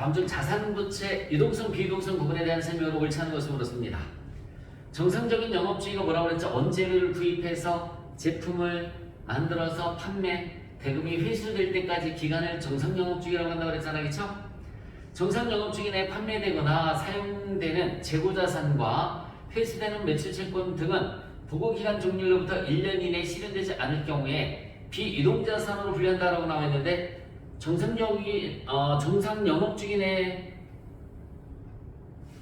다음 중 자산부채 유동성 비유동성 부분에 대한 설명으로 옳지 않은 것을 물었습니다. 정상적인 영업주의가 뭐라고 그랬죠? 원재료를 구입해서 제품을 만들어서 판매, 대금이 회수될 때까지 기간을 정상영업주의라고 한다고 그랬잖아요. 그렇죠? 정상영업주의 내에 판매되거나 사용되는 재고자산과 회수되는 매출채권 등은 보고기간 종료로부터 1년 이내에 실현되지 않을 경우에 비유동자산으로 분류한다라고 나와 있는데 정상영업주의 내에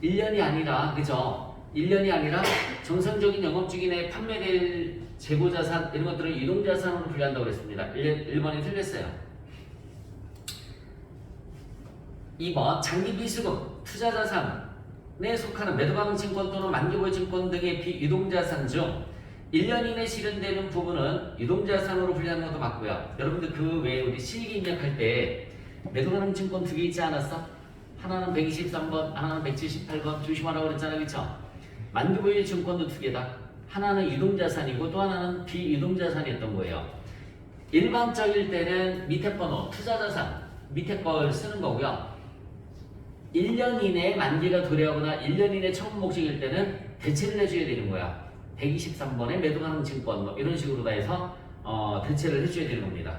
1년이 아니라 그죠? 1년이 아니라 정상적인 영업주기 내에 판매될 재고자산 이런 것들을 유동자산으로 분류한다고 그랬습니다. 1번이 틀렸어요. 2번 장기비수금, 투자자산에 속하는 매도가능증권 또는 만기보유증권 등의 비유동자산 중 1년 이내 실현되는 부분은 유동자산으로 분류하는 것도 맞고요. 여러분들 그 외에 우리 실기 입력할 때 매도가능증권 두 개 있지 않았어? 하나는 123번, 하나는 178번 조심하라고 그랬잖아요. 그렇죠? 만기보유 증권도 두 개다. 하나는 유동자산이고 또 하나는 비유동자산이었던 거예요. 일반적일 때는 밑에 번호 투자자산 밑에 걸 쓰는 거고요. 1년 이내에 만기가 도래하거나 1년 이내 처분 목적일 때는 대체를 해줘야 되는 거야. 123번에 매도가능 증권 뭐 이런 식으로 다 해서 대체를 해줘야 되는 겁니다.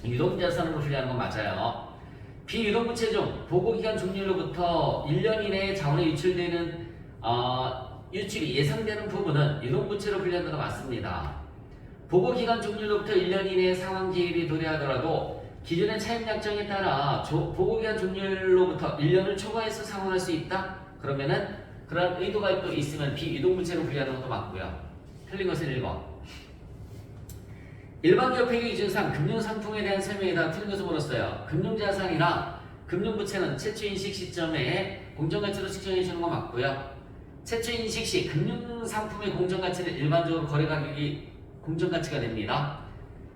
유동자산으로 분류하는 건 맞아요. 비유동부채 중 보고기간 종료로부터 1년 이내에 자원에 유출되는 유출이 예상되는 부분은 유동부채로 분류하는 건 맞습니다. 보고기간 종료로부터 1년 이내에 상환기일이 도래하더라도 기존의 차입약정에 따라 보고기간 종료로부터 1년을 초과해서 상환할 수 있다? 그러면은 그런 의도가 또 있으면 비유동부채로 분류하는 것도 맞고요. 틀린 것은 1번. 일반기업회계 기준상 금융상품에 대한 설명에다 틀린 것을 물었어요. 금융자산이나 금융부채는 최초인식 시점에 공정가치로 측정해 주는 거 맞고요. 최초인식 시 금융상품의 공정가치는 일반적으로 거래가격이 공정가치가 됩니다.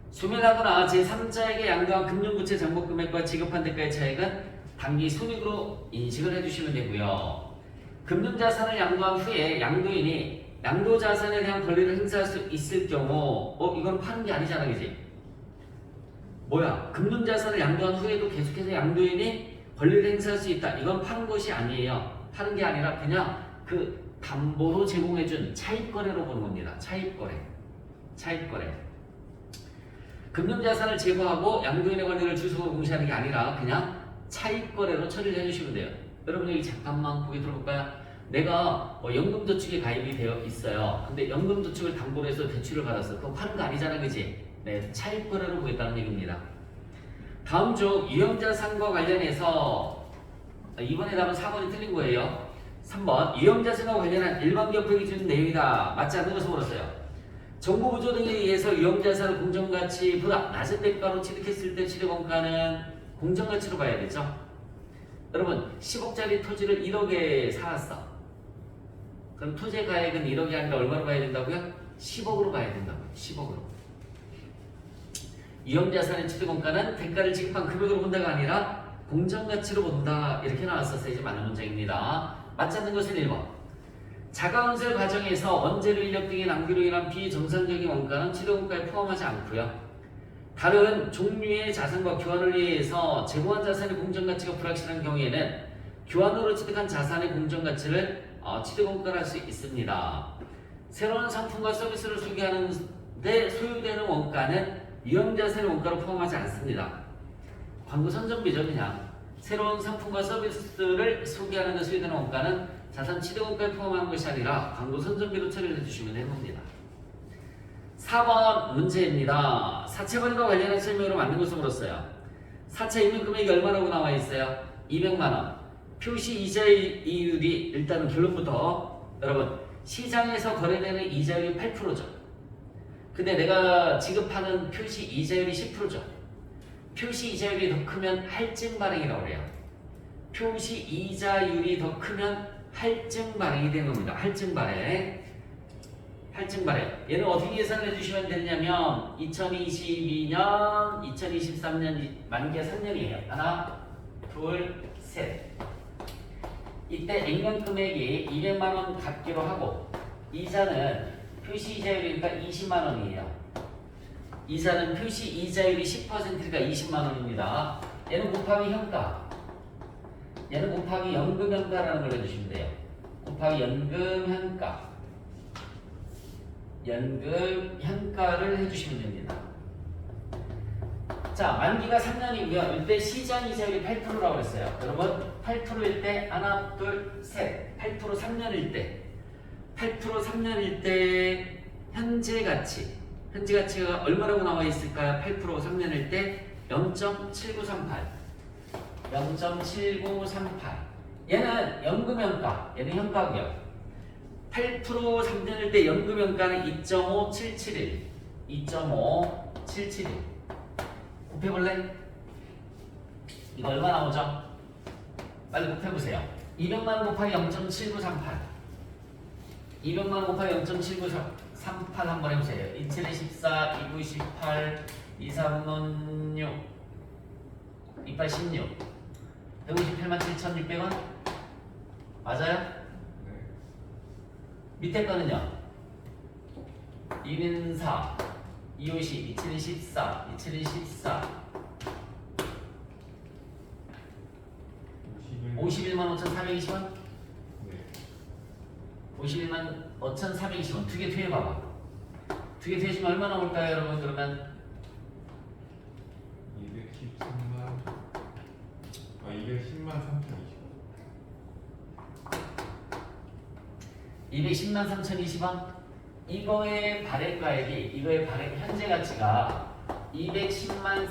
소멸하거나 제3자에게 양도한 금융부채 장복금액과 지급한 대가의 차액은 단기 손익으로 인식을 해주시면 되고요. 금융자산을 양도한 후에 양도인이 양도자산에 대한 권리를 행사할 수 있을 경우 이건 파는 게 아니잖아, 그지? 뭐야? 금융자산을 양도한 후에도 계속해서 양도인이 권리를 행사할 수 있다. 이건 파는 것이 아니에요. 파는 게 아니라 그냥 그 담보로 제공해준 차입거래로 보는 겁니다. 차입거래. 금융자산을 제거하고 양도인의 권리를 주소로 공시하는 게 아니라 그냥 차입거래로 처리를 해주시면 돼요. 여러분 여기 잠깐만 보기 들어볼까요? 내가 연금저축에 가입이 되어 있어요. 근데 연금저축을 담보로 해서 대출을 받았어. 그거 파는 거 아니잖아, 그지? 네, 차입거래로 보겠다는 얘기입니다. 다음 중 유형자산과 관련해서 이번에 답은 4번이 틀린 거예요. 3번 유형자산과 관련한 일반기업회계 기준 내용이다. 맞지 않는 것을 물었어요. 정부 부조 등에 의해서 유형자산을 공정가치보다 낮은 대가로 취득했을 때 취득원가는 공정가치로 봐야 되죠. 여러분 10억짜리 토지를 1억에 사왔어. 그럼 토지의 가액은 1억이 아니라 얼마로 봐야 된다고요? 10억으로 봐야 된다고요. 10억으로. 유형자산의 취득원가는 대가를 지급한 금액으로 본다가 아니라 공정가치로 본다. 이렇게 나왔었어요. 이제 맞는 문장입니다. 맞지 않는 것은 1번. 자가건설 과정에서 원재료 인력 등의 낭비로 인한 비정상적인 원가는 취득원가에 포함하지 않고요. 다른 종류의 자산과 교환을 위해서 제공한 자산의 공정가치가 불확실한 경우에는 교환으로 취득한 자산의 공정가치를 취득원가로 할 수 있습니다. 새로운 상품과 서비스를 소개하는 데 소요되는 원가는 유형자산의 원가로 포함하지 않습니다. 광고 선전비죠. 그냥 새로운 상품과 서비스를 소개하는 데 소요되는 원가는 자산 취득원가에 포함하는 것이 아니라 광고 선전비로 처리를 해주시면 되는 겁니다. 4번 문제입니다. 사채거래과 관련한 설명으로 맞는 것을 물었어요. 사채 임금 금액이 얼마라고 나와 있어요? 200만원. 표시 이자율이 일단은 결론부터 여러분 시장에서 거래되는 이자율이 8%죠. 근데 내가 지급하는 표시 이자율이 10%죠. 표시 이자율이 더 크면 할증 발행이라고 그래요. 표시 이자율이 더 크면 할증 발행이 되는 겁니다. 할증 발행. 얘는 어떻게 계산해 주시면 되냐면 2022년, 2023년 만기가 3년이에요. 하나, 둘, 셋. 이때 임금 금액이 200만원 갚기로 하고 이자는 표시 이자율이니까 20만원이에요. 이자는 표시 이자율이 10%니까 20만원입니다. 얘는 곱하기 현가. 얘는 곱하기 연금현가라는 걸 해주시면 돼요. 곱하기 연금현가. 연금현가를 해주시면 됩니다. 자, 만기가 3년이고요. 이때 시장이자율이 8%라고 했어요. 여러분, 8%일 때 하나, 둘, 셋. 8% 3년일 때. 8% 3년일 때 현재 가치가 얼마라고 나와 있을까요? 8% 3년일 때 0.7938. 0.7938. 얘는 연금현가, 얘는 현가고요. 8% 3년일 때 연금현가는 2.5771. 2.5771. 곱해볼래? 이거 얼마 나오죠? 빨리 곱해보세요. 200만원 곱하기 0.7938. 200만원 곱하기 0.7938 한번 해보세요. 27에 14, 29, 18, 23은 6, 28, 16. 158만 7,600원? 맞아요? 네. 밑에 거는요? 2는 4, 2, 5, 10, 27은 14, 27은 14. 51만 5,420원? 네. 51만 5,420원. 두 개 더해봐봐. 두 개 더해주면 얼마 나올까요, 여러분? 그러면 210만 3,020원. 210만 3,020원? 이거의 발행가액이, 이거의 발행 현재 가치가 210만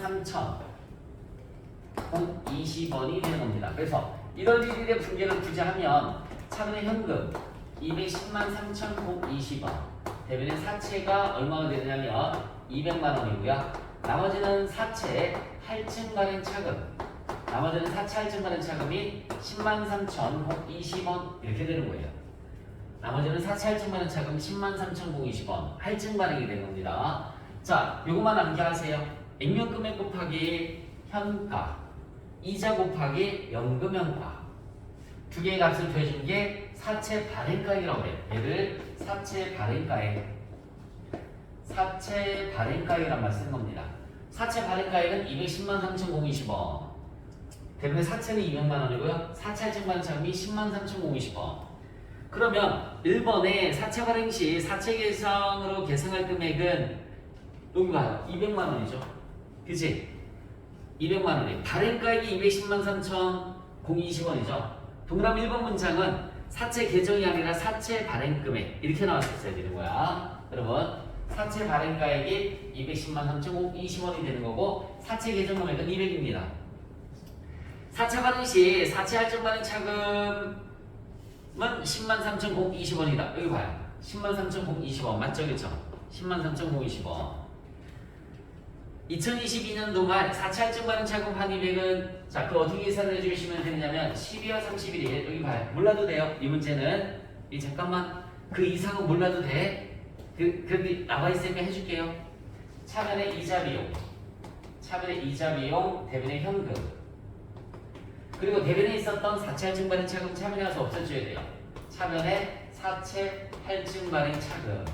3,020원이 되는 겁니다. 그래서 1월 1일에 분기를 부재하면 차분의 현금 210만 3,020원, 대변의 사채가 얼마가 되느냐면 200만 원이고요. 나머지는 사채 할증 발행 차금, 나머지는 사채 할증 발행 차금이 10만 3,020원 이렇게 되는 거예요. 나머지는 사채 할증 발행 차금 10만 3,020원 할증 발행이 되는 겁니다. 자, 요것만 암기하세요. 액면 금액 곱하기 현가, 이자 곱하기 연금현가. 두 개의 값을 더해준 게 사채 발행가액이라고 해요. 얘를 사채 발행가액이란 말 쓰는 겁니다. 사채 발행가액은 210만 3,020원. 대부분 사채는 200만 원이고요. 사채 할증 발행 차금이 10만 3,020원. 그러면 1번에 사채 발행 시 사채 계상으로 계상할 금액은 여기 봐요. 200만 원이죠. 그치? 200만 원이. 발행가액이 210만 3,020원이죠. 동그라미 1번 문장은 사채 계정이 아니라 사채 발행 금액 이렇게 나왔었어야 되는 거야. 여러분, 사채 발행가액이 210만 3,020원이 되는 거고 사채 계정 금액은 200입니다. 사채 발행 시 사채 할증 발행 차금은 10만 3,020원이다. 여기 봐요. 10만 3,020원 맞죠? 그쵸? 10만 3,020원. 2022년도 말 사채 할증 발행 차금 환입액은 자, 그 어떻게 계산을 해주시면 되느냐면 12월 30일에 여기 봐요. 몰라도 돼요. 이 문제는 잠깐만 그 이상은 몰라도 돼. 그래도 나와 있으니까 해줄게요. 차변의 이자 비용, 대변의 현금, 그리고 대변에 있었던 사채 할증 발행 차금 차변에 가서 없애줘야 돼요. 차변의 사채 할증 발행 차금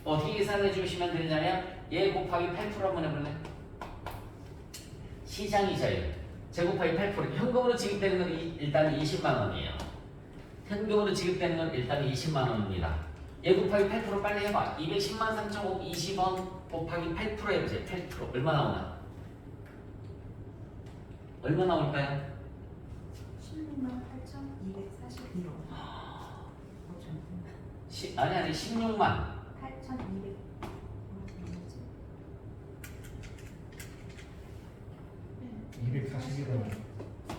어떻게 계산해 주시면 되느냐면 얘 곱하기 8% 한번 해볼래? 시장이자율 제 곱하기 8%. 현금으로 지급되는 건 일단 20만 원이에요. 현금으로 지급되는 건 일단 20만 원입니다. 얘 곱하기 8% 빨리 해봐. 210만 3,020원 곱하기 8% 해보세요. 8% 얼마 나오나? 얼마 나올까요? 16만 8,241원. 아니 16만 8,200. 241원.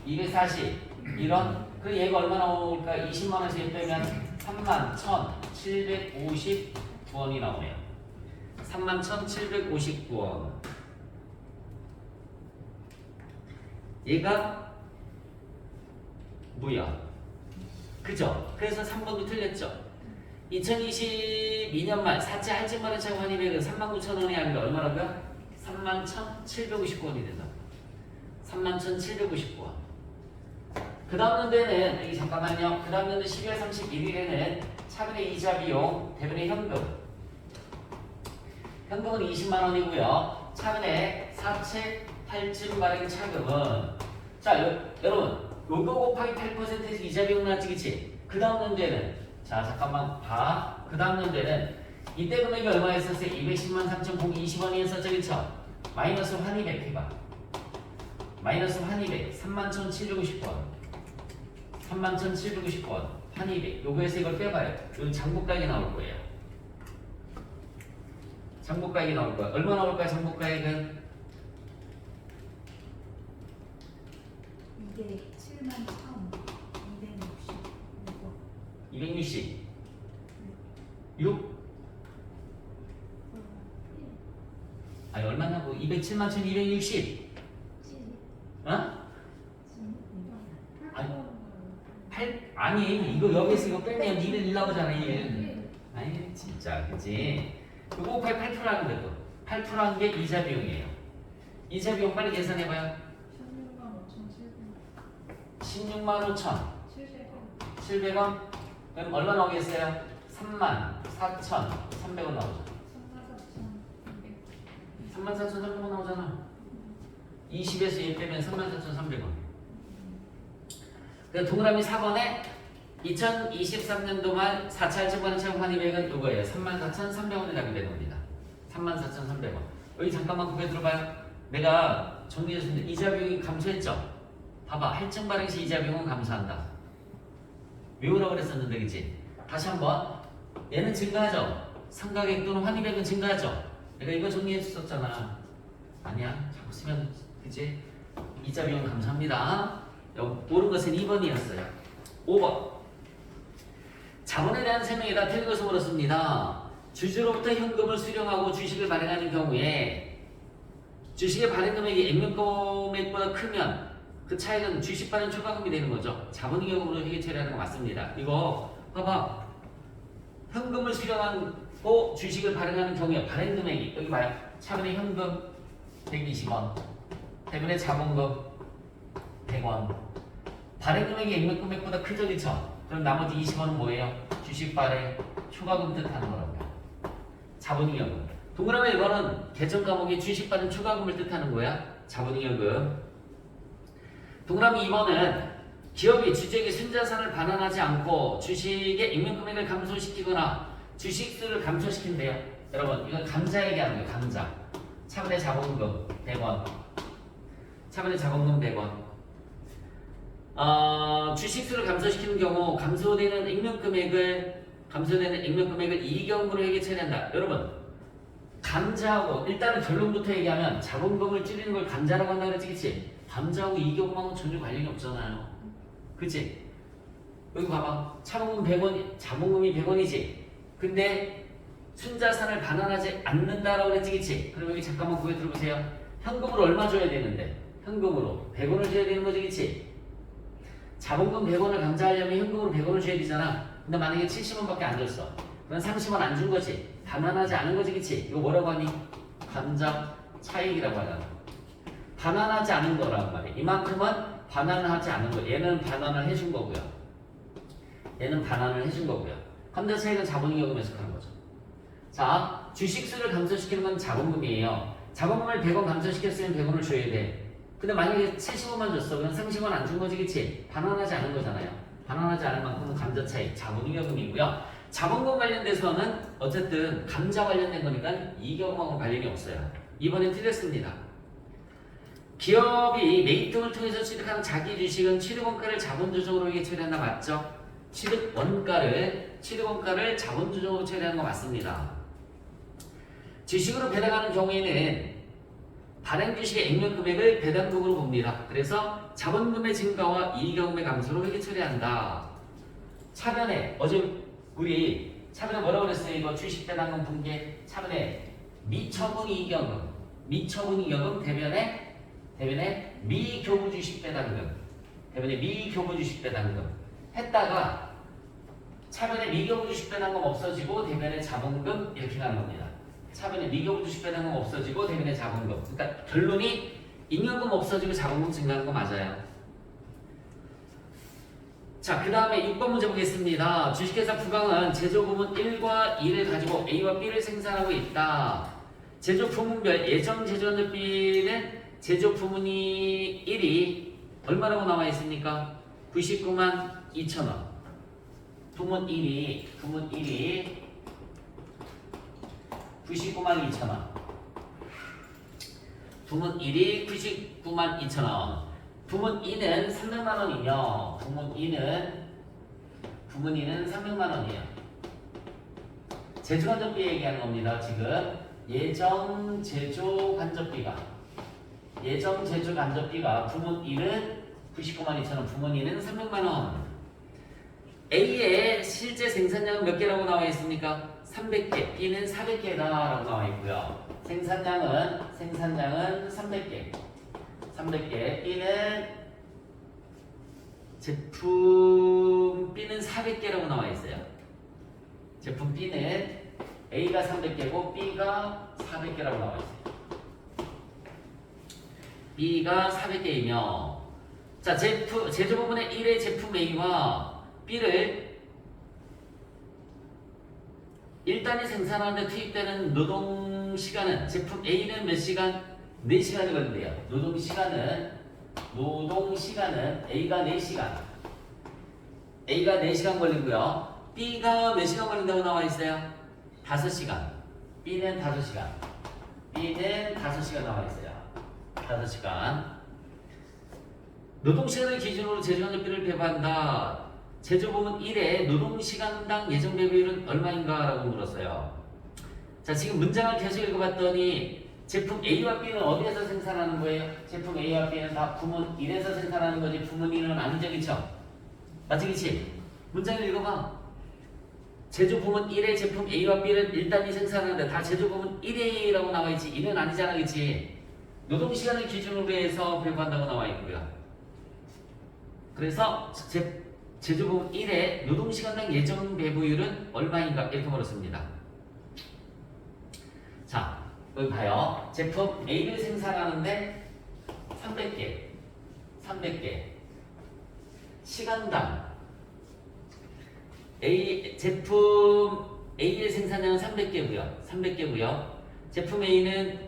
240 이런 그 얘가 얼마 나올까? 20만 원에서 1 빼면 31,759원이 나오네요. 31,759원. 얘가 뭐야? 그죠? 그래서 3번도 틀렸죠? 2022년 말 사채 할증 발행 차금 환입액은 39,000원이 아니라 얼마라고요? 31,759원이 된다. 31,759원. 그 다음 연도에는 여기 잠깐만요. 그 다음 연도 12월 31일에는 차분의 이자 비용, 대변의 현금. 현금은 20만 원이고요. 차분의 사채 할증 발행 차금은 자 자, 여러분, 요거 곱하기 8%에서 이자 비용 나왔지, 그치? 그 다음 문제는, 자, 잠깐만 봐. 그 다음 문제는, 이때 금액이 얼마였었어요? 210만 3,020원이었었죠, 그쵸? 마이너스 환 200 해봐. 마이너스 환 200, 31,790원. 31,790원. 환 200. 요거에서 이걸 빼봐요. 요 장부가액이 나올 거예요. 장부가액이 나올 거야. 얼마 나올 거야, 장부가액은? 이게 7만 1,260. 260. 6? 아니, 얼마냐고? 207만 1,260. 어? 아니, 이거 여기서 이거 빼면 1을 나오잖아, 1. 아니, 진짜, 그치? 그거 곱하기 8%라는 것도. 8%라는 게 이자 비용이에요. 이자 비용 빨리 계산해봐요. 16만 5천. 700원? 그럼 얼마 나오겠어요? 34,300원 나오죠. 34,300원 나오잖아. 20에서 1 빼면 34,300원. 그래서 동그라미 4번에 2023년도 말 4차 1,000번의 채용 환입액은 이거예요. 34,300원이 답이 되는 겁니다. 34,300원. 여기 잠깐만 고개 들어봐요. 내가 정리해줬는데 이자 비용이 감소했죠? 봐봐. 할증 발행 시 이자 비용은 감소한다. 외우라고 그랬었는데, 그치? 다시 한번. 얘는 증가하죠? 상가액 또는 환입액은 증가하죠? 내가 이거 정리해줬었잖아. 아니야. 자꾸 쓰면, 그치? 이자 비용 감소합니다. 옳은 것은 2번이었어요. 5번. 자본에 대한 설명이다. 틀린 것을 물었습니다. 주주로부터 현금을 수령하고 주식을 발행하는 경우에 주식의 발행 금액이 액면 금액보다 크면 그 차액은 주식 발행 초과금이 되는 거죠. 자본이익으로 회계 처리하는 거 맞습니다. 이거 봐봐. 현금을 수령하고 주식을 발행하는 경우에 발행 금액이 여기 봐요. 차분의 현금 120원, 대분의 자본금 100원. 발행 금액이 액면 금액보다 크죠, 그쵸? 그럼 나머지 20원은 뭐예요? 주식 발행 초과금 뜻하는 거라고요. 자본잉여금. 동그라미 1번은 개정 과목이 주식 발행 초과금을 뜻하는 거야. 자본잉여금. 동그라미 2번은 기업이 주주에게 순자산을 반환하지 않고 주식의 액면 금액을 감소시키거나 주식수를 감소시킨대요. 여러분, 이건 감자 얘기하는 거예요. 감자. 차분의 자본금 100원. 차분의 자본금 100원. 주식수를 감소시키는 경우 감소되는 액면 금액을 이익금으로 회계 처리한다. 여러분, 감자하고 일단은 결론부터 얘기하면 자본금을 줄이는 걸 감자라고 한다 그랬지, 그치? 감자하고 이익금하고 전혀 관련이 없잖아요. 그치? 여기 봐봐. 자본금 100원, 자본금이 100원이지. 근데 순자산을 반환하지 않는다라고 그랬지, 그치? 그럼 여기 잠깐만 고개 들어보세요. 현금으로 얼마 줘야 되는데? 현금으로 100원을 줘야 되는 거지, 그치? 자본금 100원을 감자하려면 현금으로 100원을 줘야 되잖아. 근데 만약에 70원밖에 안 줬어. 그럼 30원 안 준 거지. 반환하지 않은 거지, 그치? 이거 뭐라고 하니? 감자 차익이라고 하잖아. 반환하지 않은 거란 말이야. 이만큼은 반환을 하지 않은 거. 얘는 반환을 해준 거고요. 얘는 반환을 해준 거고요. 감자 차익은 자본잉여금에 속하는 거죠. 자, 주식수를 감소시키는 건 자본금이에요. 자본금을 100원 감소시켰으면 100원을 줘야 돼. 근데 만약에 70원만 줬어. 그럼 30원 안 준 거지, 그치? 반환하지 않은 거잖아요. 반환하지 않은 만큼은 감자 차익, 자본잉여금이고요. 자본금 관련돼서는 어쨌든 감자 관련된 거니까 이익여금하고 관련이 없어요. 이번엔 틀렸습니다. 기업이 매입 등을 통해서 취득하는 자기 주식은 취득원가를 자본조정으로 회계 처리한다. 맞죠? 취득원가를 자본조정으로 처리하는 거 맞습니다. 주식으로 배당하는 경우에는 발행 주식의 액면 금액을 배당금으로 봅니다. 그래서 자본금의 증가와 이익여금의 감소로 회계 처리한다. 차변에 어제 우리 차변에 뭐라고 그랬어요? 이거 주식 배당금 분계 차변에 미처분 이익여금 대변에 미교부 주식 배당금 했다가 차변에 미교부 주식 배당금 없어지고 대변에 자본금 이렇게 가는 겁니다. 차변에 미교부 주식 배당금 없어지고 대변에 자본금. 그러니까 결론이 잉여금 없어지고 자본금 증가하는 거 맞아요. 자, 그 다음에 6번 문제 보겠습니다. 주식회사 부강은 제조부문 1과 2를 가지고 A와 B를 생산하고 있다. 제조부문별 예정 제조원료비는 제조부문이 1이 얼마라고 나와 있습니까? 99만 2천원. 부문 1이 99만 2천원. 부문 1이 99만 2천원. 부문 2는 300만원이며 부문 2는 300만원이에요. 제조간접비 얘기하는 겁니다. 지금 예정 제조 간접비가 부문 1은 99만 2천원, 부문 2는 300만원. A의 실제 생산량은 몇 개라고 나와 있습니까? 300개, B는 400개다라고 나와 있고요. 생산량은 300개. B는 제품 B는 400개라고 나와 있어요. 제품 B는 A가 300개고 B가 400개라고 나와 있어요. B가 400개이며 자, 제조 부문의 1의 제품 A와 B를 1단위 생산하는데 투입되는 노동 시간은 제품 A는 몇 시간? 4시간이 걸린대요. 노동 시간은 A가 4시간. A가 4시간 걸리고요. B가 몇 시간 걸린다고 나와 있어요? 5시간. B는 5시간. 나와 있어요. 5시간. 노동시간을 기준으로 제조간접비를 배분한다. 제조부문 1의 노동시간당 예정 배분율은 얼마인가? 라고 물었어요. 자, 지금 문장을 계속 읽어봤더니 제품 A와 B는 어디에서 생산하는 거예요? 제품 A와 B는 다 부문 1에서 생산하는 거지 부문 2는 아니죠, 그쵸? 맞지, 그치? 문장을 읽어봐. 제조부문 1의 제품 A와 B를 1단위 생산하는데 다 제조부문 1A라고 나와 있지 2는 아니잖아, 그치? 노동시간을 기준으로 해서 배분한다고 나와 있고요. 그래서 제조부문 1의 노동시간당 예정 배분율은 얼마인가? 이렇게 물었습니다. 자, 여기 봐요. 제품 A를 생산하는데 300개. 시간당 제품 A의 생산량은 300개고요. 제품 A는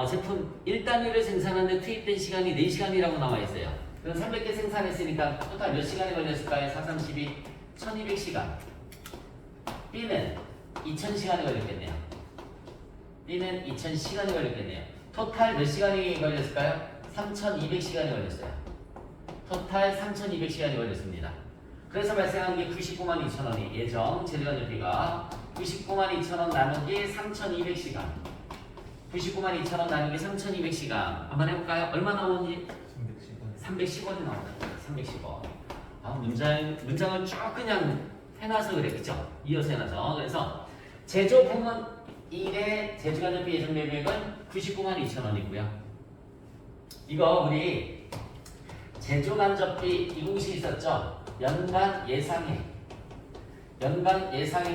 제품 1단위를 생산하는데 투입된 시간이 4시간이라고 나와 있어요. 그럼 300개 생산했으니까 토탈 몇 시간이 걸렸을까요? 4, 3, 12, 1200시간. B는 2000시간이 걸렸겠네요. 토탈 몇 시간이 걸렸을까요? 3200시간이 걸렸어요. 토탈 3200시간이 걸렸습니다. 그래서 발생한 게 99만 2천원이 예정 제조간접비가 99만 2천원 나누기 3200시간. 99만 2천원 나누기 3200시간. 한번 해볼까요? 얼마 나오는지? 310원이 나온다. 310원. 문장을 쭉 그냥 해놔서 그래, 그쵸? 이어서 해놔서. 그래서 제조 부문 1의 제조간접비 예정 배분액은 99만 2천원이고요. 이거 우리 제조간접비 이 공식 있었죠? 연간 예상액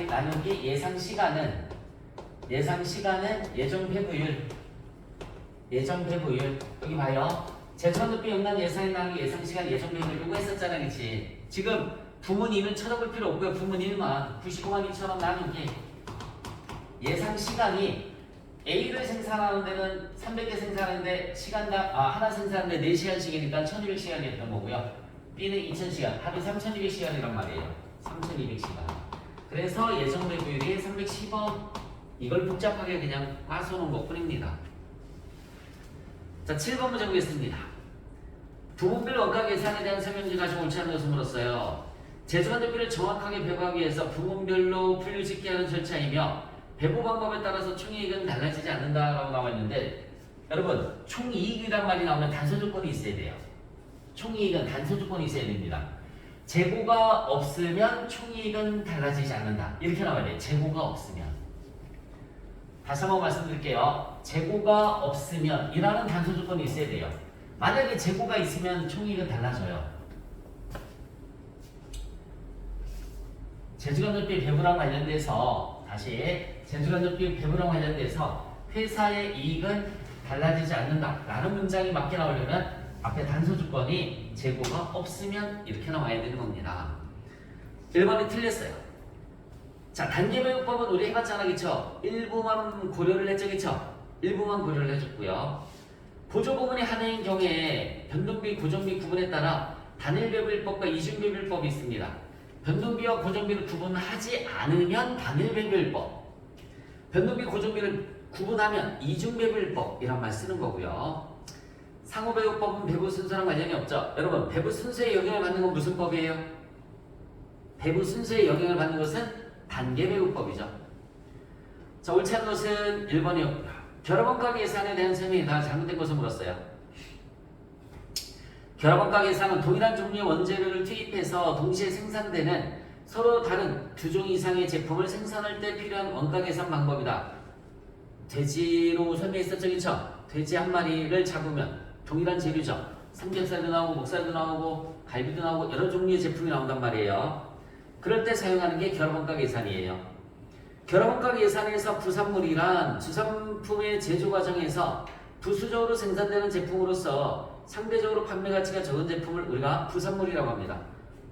나누기 예상시간은 예정 배분율. 여기 봐요. 제조간접비 연간 예상액 나누기 예상시간 예정 배분율 이거 했었잖아, 그치? 지금 부문 2는 찾아볼 필요 없고요. 부문 1만 99만 2천원 나누기 예상시간이 A를 생산하는 데는 300개 생산하는데 시간당 하나 생산하는데 4시간씩이니까 1200시간이었던 거고요. B는 2000시간, 합이 3200시간이란 말이에요. 3200시간. 그래서 예정 배분율이 310원. 이걸 복잡하게 그냥 꽈서놓은 것 뿐입니다. 자, 7번 문제 보겠습니다. 부문별 원가 계산에 대한 설명지 가지고 옳지 않은 것을 물었어요. 제조간접비를 정확하게 배분하기 위해서 부문별로 분류짓기 하는 절차이며 배분 방법에 따라서 총이익은 달라지지 않는다라고 나와 있는데, 여러분 총이익이란 말이 나오면 단서 조건이 있어야 돼요. 총이익은 단서 조건이 있어야 됩니다. 재고가 없으면 총이익은 달라지지 않는다. 이렇게 나와야 돼요. 재고가 없으면. 다시 한번 말씀드릴게요. 재고가 없으면 이라는 단서 조건이 있어야 돼요. 만약에 재고가 있으면 총이익은 달라져요. 제조간접비 배분랑 관련돼서 제조간접비 배분랑 관련돼서 회사의 이익은 달라지지 않는다 라는 문장이 맞게 나오려면 앞에 단서 조건이 재고가 없으면 이렇게 나와야 되는 겁니다. 1번이 틀렸어요. 자, 단계배분법은 우리 해봤잖아, 그쵸? 일부만 고려를 했죠, 그쵸? 일부만 고려를 해줬고요. 보조 부분이 하나인 경우에 변동비, 고정비 구분에 따라 단일 배분율법과 이중 배분율법이 있습니다. 변동비와 고정비를 구분하지 않으면 단일 배분율법, 변동비, 고정비를 구분하면 이중 배분율법이란 말 쓰는 거고요. 상호 배분법은 배분 순서랑 관련이 없죠. 여러분, 배분 순서에 영향을 받는 건 무슨 법이에요? 배분 순서에 영향을 받는 것은 단계 배분법이죠. 자, 옳지 않은 것은 1번이었고요. 결합원가 계산에 대한 설명이 다 잘못된 것을 물었어요. 결합원가 계산은 동일한 종류의 원재료를 투입해서 동시에 생산되는 서로 다른 두 종 이상의 제품을 생산할 때 필요한 원가 계산 방법이다. 돼지로 설명했었죠, 그쵸? 돼지 한 마리를 잡으면 동일한 재료죠. 삼겹살도 나오고 목살도 나오고 갈비도 나오고 여러 종류의 제품이 나온단 말이에요. 그럴 때 사용하는 게 결합원가 계산이에요. 결합원가 계산에서 부산물이란 주산품의 제조 과정에서 부수적으로 생산되는 제품으로서 상대적으로 판매 가치가 적은 제품을 우리가 부산물이라고 합니다.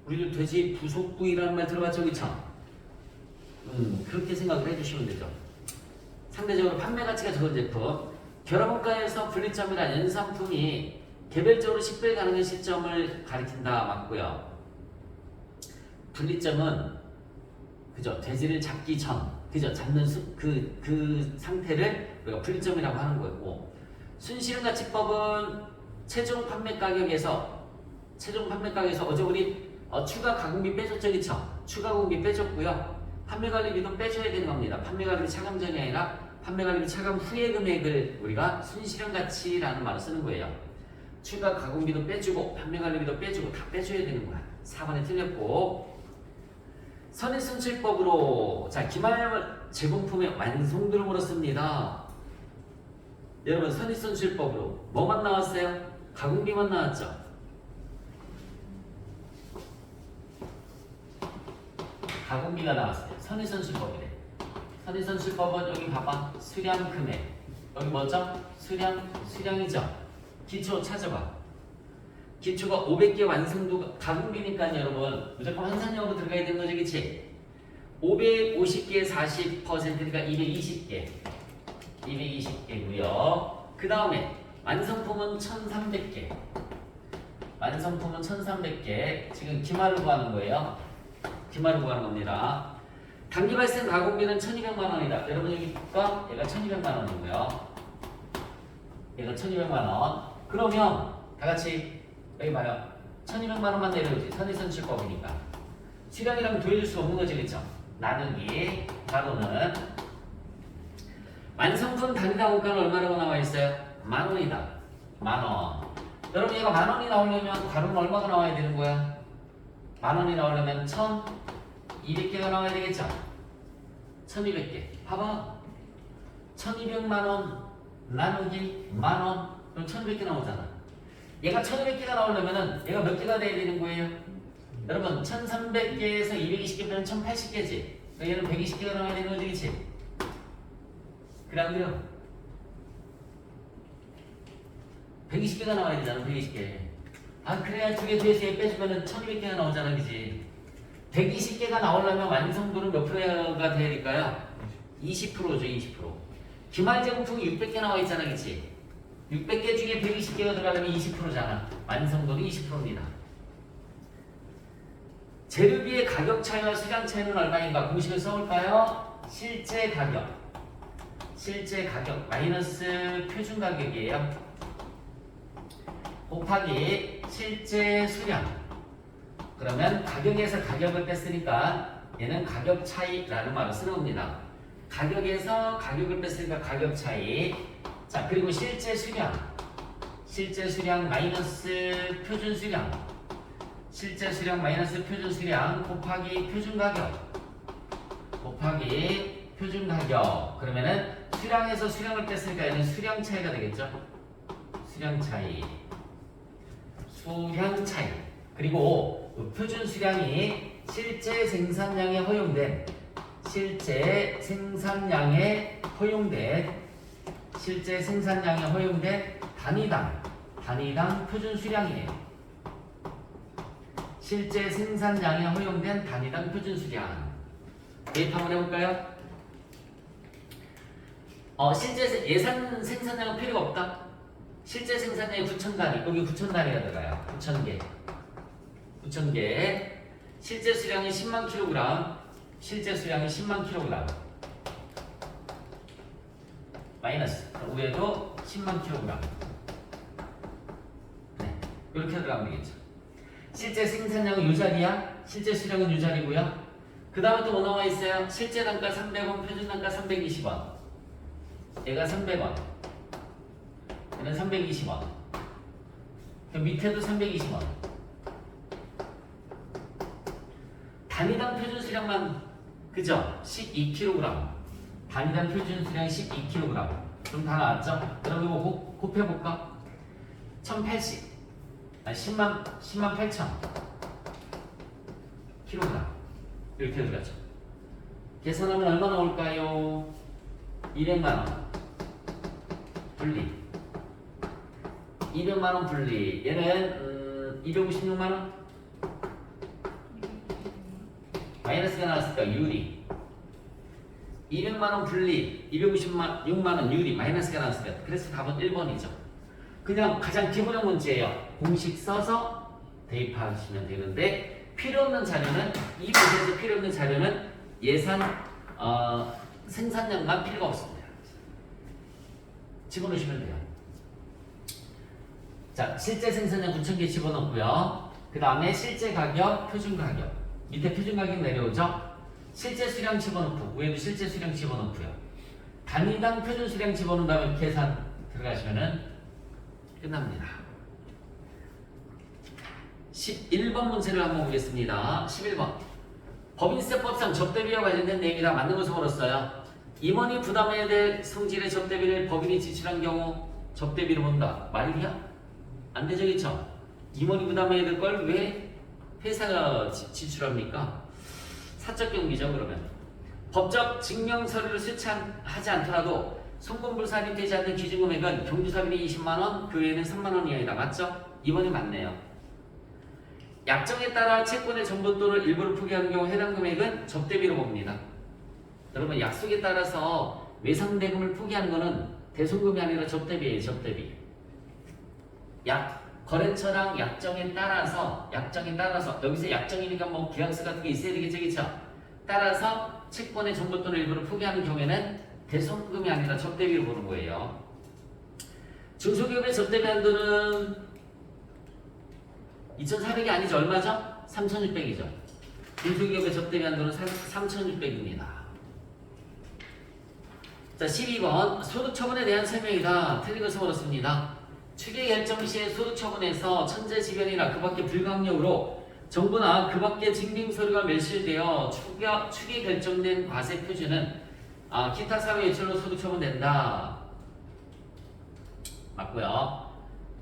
우리도 돼지 부속부위라는 말 들어봤죠, 그쵸? 그렇게 생각을 해주시면 되죠. 상대적으로 판매 가치가 적은 제품, 결합원가에서 분리점이란 연산품이 개별적으로 식별 가능한 시점을 가리킨다 맞고요. 분리점은 그죠? 돼지를 잡기 전, 그죠? 잡는 그 상태를 우리가 분리점이라고 하는 거고, 순실현가치법은 최종 판매 가격에서 어제 우리 추가 가공비 빼줬죠, 그쵸? 추가 가공비 빼줬고요. 판매 관리비도 빼줘야 되는 겁니다. 판매 관리비 차감 전이 아니라 판매 관리비 차감 후의 금액을 우리가 순실현가치라는 말을 쓰는 거예요. 추가 가공비도 빼주고 판매 관리비도 빼주고 다 빼줘야 되는 거야. 4번에 틀렸고. 선입선출법으로 자 기말 제공품의 완성도를 물었습니다. 여러분, 선입선출법으로 뭐만 나왔어요? 가공비만 나왔죠. 가공비가 나왔어요. 선입선출법이래. 선입선출법은 여기 봐봐. 수량 금액. 여기 뭐죠? 수량이죠. 기초 찾아봐. 기초가 500개 완성도 가공비니까 여러분 무조건 환산형으로 들어가야 되는 거죠, 그치? 550개 40%니까 220개 220개고요. 그 다음에 완성품은 1300개 완성품은 1300개. 지금 기말을 구하는 거예요. 기말을 구하는 겁니다. 단기 발생 가공비는 1200만 원이다. 여러분 여기 볼까? 얘가 1200만 원이고요. 얘가 1200만 원. 그러면 다 같이 여기 봐요. 1200만 원만 내려오지. 선입선출법이니까. 수량이랑 더해줄 수 없는 거지, 그쵸? 나누기 가로는 완성품 단위당 원가는 얼마라고 나와 있어요? 만 원이다. 만 원. 여러분 얘가 만 원이 나오려면 가로는 얼마가 나와야 되는 거야? 만 원이 나오려면 1200개가 나와야 되겠죠? 1200개. 봐봐. 1200만 원 나누기 만 원. 그럼 1200개 나오잖아. 얘가 1200개가 나오려면은 얘가 몇 개가 돼야 되는 거예요? 여러분 1300개에서 220개 빼면 1080개지. 얘는 120개가 나와야 되는 거지, 그치? 그래 안 그래요? 120개가 나와야 되잖아. 120개. 아 그래야 두 개 뒤에서 얘 빼주면은 1200개가 나오잖아, 그치? 120개가 나오려면 완성도는 몇 프로가 돼야 될까요? 20%죠, 20%. 기말제공품이 600개 나와 있잖아, 그치? 600개 중에 120개가 들어가려면 20%잖아. 완성도는 20%입니다. 재료비의 가격 차이와 수량 차이는 얼마인가? 공식을 써볼까요? 실제 가격 마이너스 표준 가격이에요. 곱하기 실제 수량. 그러면 가격에서 가격을 뺐으니까 얘는 가격 차이라는 말을 쓰는 겁니다. 가격에서 가격을 뺐으니까 가격 차이. 자, 그리고 실제 수량 마이너스 표준 수량. 실제 수량 마이너스 표준 수량 곱하기 표준 가격. 그러면은 수량에서 수량을 뺐으니까 얘는 수량 차이가 되겠죠? 수량 차이. 그리고 표준 수량이 실제 생산량에 허용된 단위당 표준 수량이에요. 실제 생산량에 허용된 단위당 표준 수량. 데이터 한번 해볼까요? 실제 예산 생산량은 필요가 없다. 실제 생산량이 9,000단위, 여기 9,000단위가 들어가요. 9,000개. 9,000개. 실제 수량이 10만 킬로그램. 실제 수량이 10만 킬로그램. 마이너스. 위에도 10만 킬로그램. 네. 이렇게 들어가면 되겠죠. 실제 생산량은 이 자리야. 실제 수량은 이 자리고요. 그 다음에 또 뭐 나와 있어요? 실제 단가 300원, 표준 단가 320원. 얘가 300원. 얘는 320원. 그 밑에도 320원. 단위당 표준 수량만 그죠? 12kg. 단위당 표준 수량 12kg. 좀 다 나왔죠? 그럼 이거 곱해볼까? 1080. 아니 10만 8천 kg. 이렇게 들어가죠. 계산하면 얼마 나올까요? 200만원 분리. 200만원 분리. 얘는 256만원? 마이너스가 나왔을까? 유리. 200만원 분리 256만원 유리 마이너스가 나왔을까? 그래서 답은 1번이죠. 그냥 가장 기본형 문제예요. 공식 써서 대입하시면 되는데 필요 없는 자료는 이 문제에서 필요 없는 자료는 예산 생산량만 필요가 없습니다. 집어넣으시면 돼요. 자, 실제 생산량 9,000개 집어넣고요. 그 다음에 실제 가격, 표준 가격. 밑에 표준 가격 내려오죠? 실제 수량 집어넣고 위에도 실제 수량 집어넣고요. 단위당 표준 수량 집어넣은 다음에 계산 들어가시면은 끝납니다. 11번 문제를 한번 보겠습니다. 11번. 법인세법상 접대비와 관련된 내용이다. 맞는 것을 물었어요. 임원이 부담해야 될 성질의 접대비를 법인이 지출한 경우 접대비로 본다. 말이야? 안 되죠, 그쵸? 임원이 부담해야 될 걸 왜 회사가 지출합니까? 사적 경비죠, 그러면. 법적 증명 서류를 수취하지 않더라도 송금불산이 되지 않는 기준금액은 경주사비는 20만원, 그 외에는 3만원 이하이다. 맞죠? 이번이 맞네요. 약정에 따라 채권의 전부 또는 일부를 포기하는 경우 해당 금액은 접대비로 봅니다. 여러분 약속에 따라서 외상대금을 포기하는 것은 대손금이 아니라 접대비예요. 접대비. 거래처랑 약정에 따라서 여기서 약정이니까 뭐 계약서 같은 게 있어야 되겠죠, 그렇죠? 따라서 채권의 전부 또는 일부를 포기하는 경우에는 대손금이 아니라 접대비로 보는 거예요. 중소기업의 접대비 한도는 2,400이 아니죠. 얼마죠? 3,600이죠. 중소기업의 접대비 한도는 3,600입니다. 자, 12번 소득처분에 대한 설명이다. 틀린 것을 물었습니다. 추계 결정 시에 소득처분에서 천재지변이나 그 밖의 불가항력으로 정부나 그 밖의 징빙서류가 멸실되어 추계 결정된 과세 표준은 기타 사회 예출로 소득처분된다. 맞고요.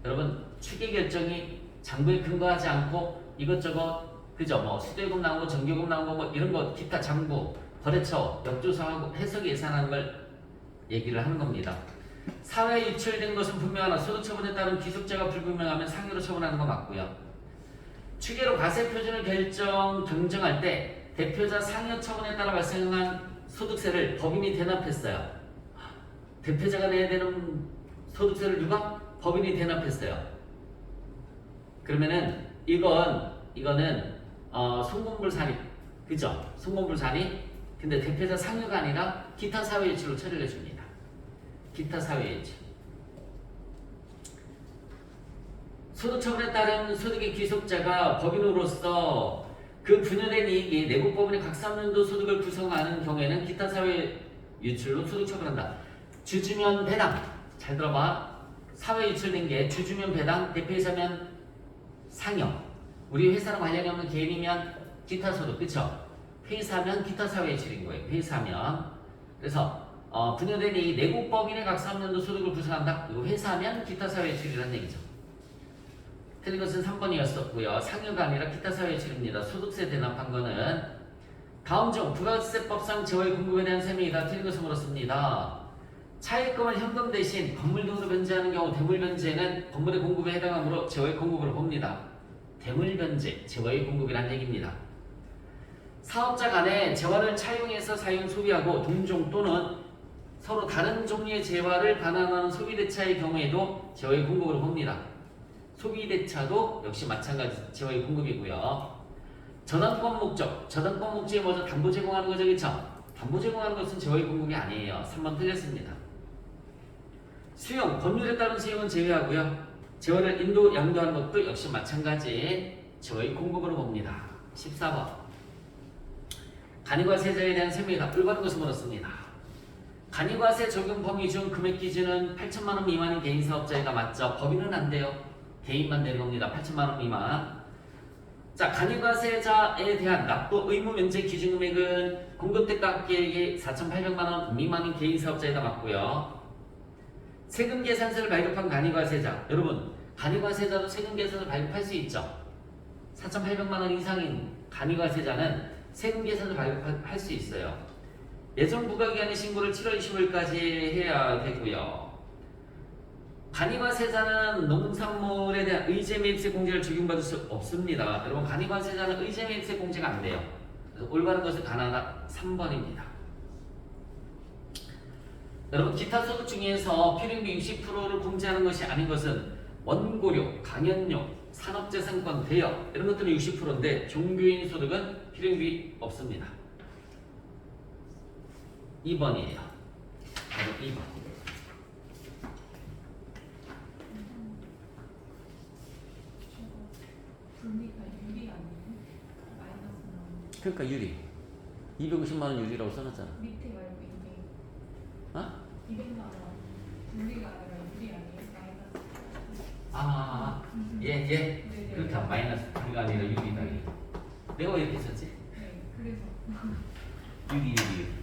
여러분 추계 결정이 장부에 근거하지 않고 이것저것 그죠? 뭐 수도요금 나온 거, 전기요금 나온 거 뭐 이런 거 기타 장부, 거래처, 역조사하고 해석 예산하는 걸 얘기를 하는 겁니다. 사회에 유출된 것은 분명하나 소득처분에 따른 기속자가 불분명하면 상해로 처분하는 거 맞고요. 추계로 과세 표준을 경정할 때 대표자 상여 처분에 따라 발생한 소득세를 법인이 대납했어요. 대표자가 내야 되는 소득세를 누가? 법인이 대납했어요. 그러면은 이거는 송금불산이 그죠? 송금불산이 근데 대표자 상여가 아니라 기타 사회유출로 처리를 해줍니다. 기타 사회유출. 소득처분에 따른 소득의 귀속자가 법인으로서 그 분여된 이익이 내국법인의 각 3년도 소득을 구성하는 경우에는 기타 사회유출로 소득처분한다. 주주면 배당. 잘 들어봐. 사회유출된 게 주주면 배당, 대표이사면 상여. 우리 회사랑 관련이 없는 개인이면 기타 소득, 그쵸? 회사면 기타 사회유출인 거예요. 회사면. 그래서 분여된 이 내국법인의 각 3년도 소득을 구성한다. 그리고 회사면 기타 사회유출이라는 얘기죠. 틀린 것은 3번이었었고요. 상여가 아니라 기타 사회유출입니다. 소득세 대납한 거는 다음 중 부가세법상 재원의 공급에 대한 설명이다. 틀린 것을 물었습니다. 차입금을 현금 대신 건물 등으로 변제하는 경우 대물 변제는 건물의 공급에 해당하므로 재원의 공급으로 봅니다. 대물 변제, 재원의 공급이란 얘기입니다. 사업자 간에 재원을 차용해서 사용 소비하고 동종 또는 서로 다른 종류의 재화를 반환하는 소비대차의 경우에도 재화의 공급으로 봅니다. 소비대차도 역시 마찬가지 재화의 공급이고요. 저당권 목적, 저당권 목적이 뭐죠? 담보 제공하는 거죠, 그렇죠? 담보 제공하는 것은 재화의 공급이 아니에요. 3번 틀렸습니다. 수용, 법률에 따른 수용은 제외하고요. 재화를 인도, 양도하는 것도 역시 마찬가지 재화의 공급으로 봅니다. 14번. 간이과세자에 대한 설명이 올바른 것을 물었습니다. 간이과세 적용 범위 중 금액 기준은 8천만 원 미만인 개인 사업자가 맞죠? 법인은 안 돼요. 개인만 되는 겁니다. 8천만 원 미만. 자, 간이과세자에 대한 납부 의무 면제 기준 금액은 공급대가액의 4,800만 원 미만인 개인 사업자에다 맞고요. 세금 계산서를 발급한 간이과세자, 여러분 간이과세자도 세금 계산서를 발급할 수 있죠. 4,800만 원 이상인 간이과세자는 세금 계산서를 발급할 수 있어요. 예정 부과기간의 신고를 7월 25일까지 해야 되고요. 간이과세자는 농산물에 대한 의제 매입세 공제를 적용받을 수 없습니다. 여러분 간이과세자는 의제 매입세 공제가 안 돼요. 그래서 올바른 것은 가나다 3번입니다. 여러분 기타 소득 중에서 필요비 60%를 공제하는 것이 아닌 것은 원고료, 강연료, 산업재산권 대여 이런 것들은 60%인데 종교인 소득은 필요비 없습니다. 2번이에요. 바로 2번. 분리가 유리 아니에요? 마이너스 나오는 그러니까 유리. 250만 원 유리라고 써놨잖아. 밑에 말고 이게 어? 200만 원 분리가 아니라 유리 아니에요? 마이너스. 예. 네네. 그렇다. 마이너스 우리가 아니라 유리다. 내가 왜 이렇게 썼지? 네, 그래서 유리.